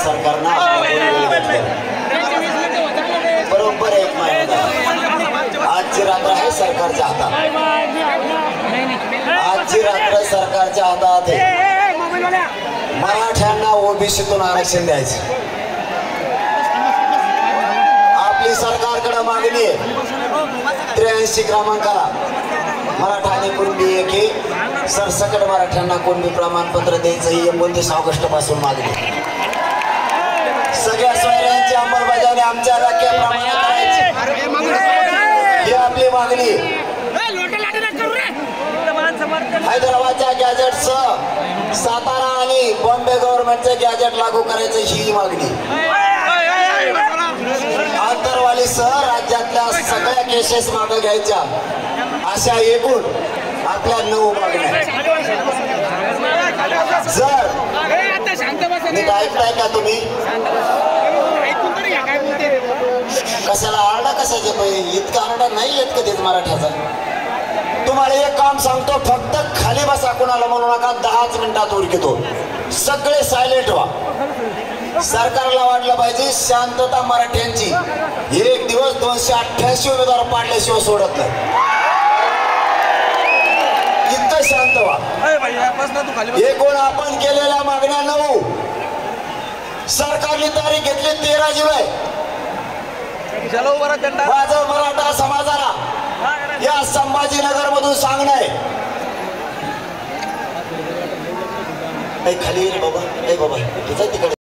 सरकारनं बरोबर एक महिना आजची रात्र आहे सरकारच्या हातात आजची रात्र सरकारच्या हातात आहे मराठ्यांना ओबीसीतून आरक्षण द्यायचं आपली सरकारकडे मागणी आहे 83 क्रमांकाला मराठा आणि कुणबी एकी सरसकट मराठ्यांना कुणबी प्रमाणपत्र द्यायचं ही 29 ऑगस्ट पासून मागणी सगळ्या सोयऱ्यांची अंमलबजावणी आमच्या वाक्याप्रमाणे करायची ही आपली मागणी हैदराबादच्या गॅजेटसह सातारा आणि बॉम्बे गव्हर्नमेंटचे गॅजेट लागू करायचं ही मागणी आंतरवालीसह राज्यातल्या सगळ्या केसेस मागे घ्यायच्या अशा एकूण आपल्या 9 मागण्या जर नीट ऐकताय का तुम्ही कशाला आरडा कशाचे इतका आरडा नाही येत कधीच मराठ्याचा तुम्हाला एक काम सांगतो फक्त खाली बसा कोणाला म्हणू नका 10 मिनिटात उरकितो सगळे सायलेंट व्हा सरकारला वाटलं पाहिजे शांतता मराठ्यांची एक दिवस 288 उमेदवार पाडल्याशिवाय सोडत नाही इतकं शांत व्हा एकूण आपण केलेल्या मागण्या 9 सरकारने तारीख घेतली 13 जुलै माझं मराठा समाजाला या संभाजीनगर मधून सांगणं आहे खाली बाबा बाबा तिकडे